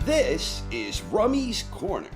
This is Rummy's Corner.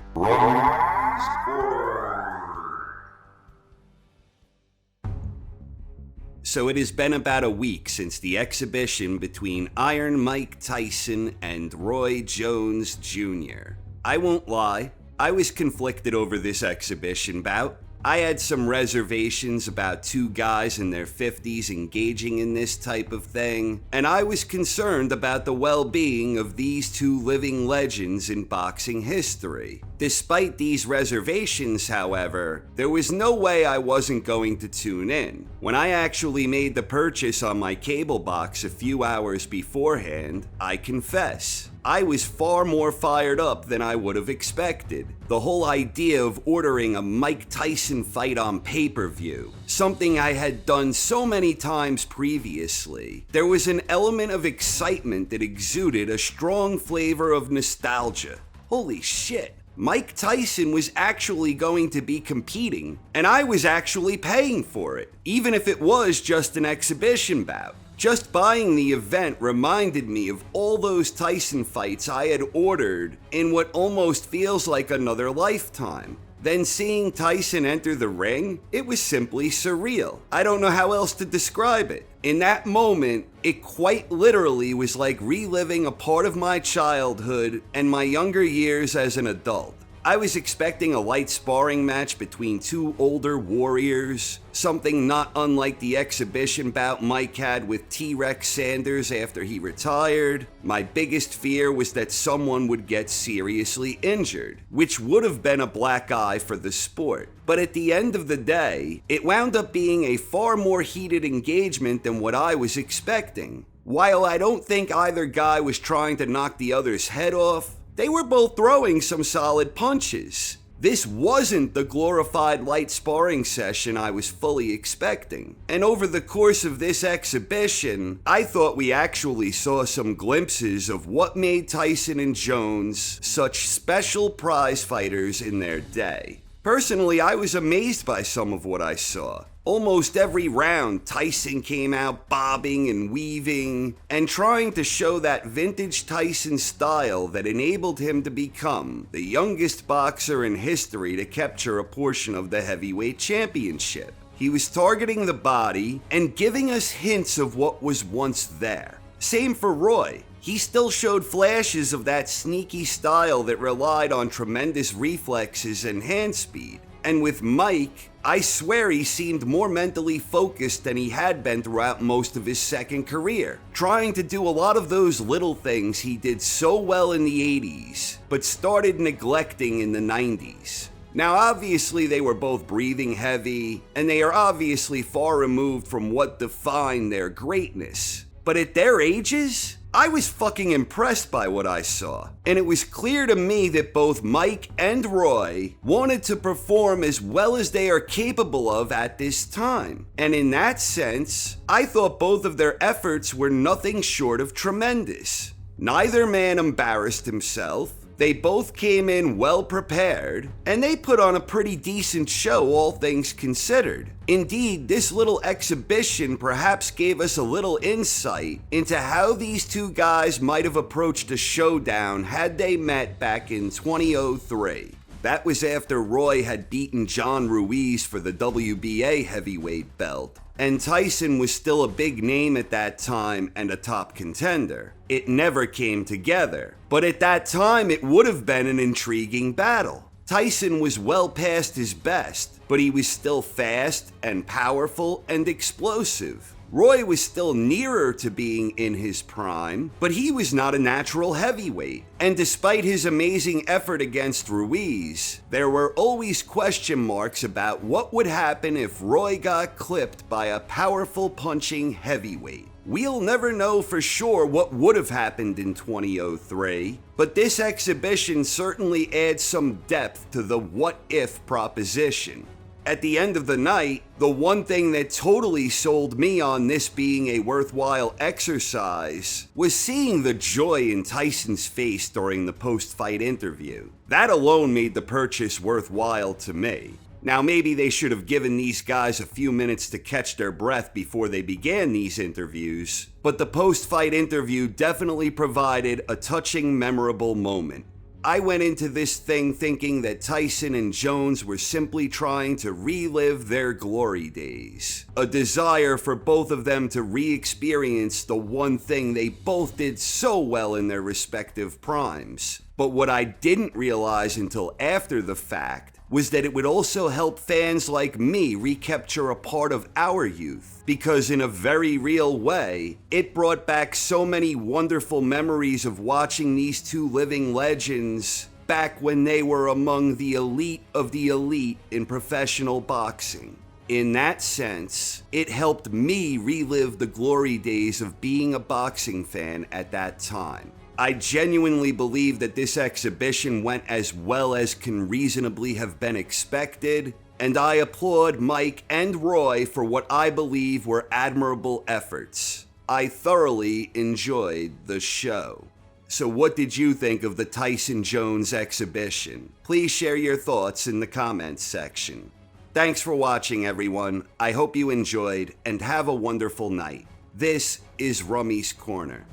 So it has been about a week since the exhibition between Iron Mike Tyson and Roy Jones Jr. I won't lie, I was conflicted over this exhibition bout. I had some reservations about two guys in their 50s engaging in this type of thing, and I was concerned about the well-being of these two living legends in boxing history. Despite these reservations, however, there was no way I wasn't going to tune in. When I actually made the purchase on my cable box a few hours beforehand, I confess, I was far more fired up than I would have expected. The whole idea of ordering a Mike Tyson fight on pay-per-view, something I had done so many times previously, there was an element of excitement that exuded a strong flavor of nostalgia. Holy shit. Mike Tyson was actually going to be competing, and I was actually paying for it, even if it was just an exhibition bout. Just buying the event reminded me of all those Tyson fights I had ordered in what almost feels like another lifetime. Then seeing Tyson enter the ring, it was simply surreal. I don't know how else to describe it. In that moment, it quite literally was like reliving a part of my childhood and my younger years as an adult. I was expecting a light sparring match between two older warriors, something not unlike the exhibition bout Mike had with T-Rex Sanders after he retired. My biggest fear was that someone would get seriously injured, which would have been a black eye for the sport. But at the end of the day, it wound up being a far more heated engagement than what I was expecting. While I don't think either guy was trying to knock the other's head off, they were both throwing some solid punches. This wasn't the glorified light sparring session I was fully expecting. And over the course of this exhibition, I thought we actually saw some glimpses of what made Tyson and Jones such special prize fighters in their day. Personally, I was amazed by some of what I saw. Almost every round, Tyson came out bobbing and weaving and trying to show that vintage Tyson style that enabled him to become the youngest boxer in history to capture a portion of the heavyweight championship. He was targeting the body and giving us hints of what was once there. Same for Roy. He still showed flashes of that sneaky style that relied on tremendous reflexes and hand speed. And with Mike, I swear he seemed more mentally focused than he had been throughout most of his second career, trying to do a lot of those little things he did so well in the 80s, but started neglecting in the 90s. Now obviously they were both breathing heavy, and they are obviously far removed from what defined their greatness. But at their ages, I was fucking impressed by what I saw, and it was clear to me that both Mike and Roy wanted to perform as well as they are capable of at this time. And in that sense, I thought both of their efforts were nothing short of tremendous. Neither man embarrassed himself. They both came in well prepared, and they put on a pretty decent show, all things considered. Indeed, this little exhibition perhaps gave us a little insight into how these two guys might have approached a showdown had they met back in 2003. That was after Roy had beaten John Ruiz for the WBA heavyweight belt, and Tyson was still a big name at that time and a top contender. It never came together, but at that time it would have been an intriguing battle. Tyson was well past his best, but he was still fast and powerful and explosive. Roy was still nearer to being in his prime, but he was not a natural heavyweight. And despite his amazing effort against Ruiz, there were always question marks about what would happen if Roy got clipped by a powerful punching heavyweight. We'll never know for sure what would have happened in 2003, but this exhibition certainly adds some depth to the what-if proposition. At the end of the night, the one thing that totally sold me on this being a worthwhile exercise was seeing the joy in Tyson's face during the post-fight interview. That alone made the purchase worthwhile to me. Now, maybe they should have given these guys a few minutes to catch their breath before they began these interviews, but the post-fight interview definitely provided a touching, memorable moment. I went into this thing thinking that Tyson and Jones were simply trying to relive their glory days. A desire for both of them to re-experience the one thing they both did so well in their respective primes. But what I didn't realize until after the fact was that it would also help fans like me recapture a part of our youth, because in a very real way, it brought back so many wonderful memories of watching these two living legends back when they were among the elite of the elite in professional boxing. In that sense, it helped me relive the glory days of being a boxing fan at that time. I genuinely believe that this exhibition went as well as can reasonably have been expected, and I applaud Mike and Roy for what I believe were admirable efforts. I thoroughly enjoyed the show. So what did you think of the Tyson Jones exhibition? Please share your thoughts in the comments section. Thanks for watching, everyone. I hope you enjoyed, and have a wonderful night. This is Rummy's Corner.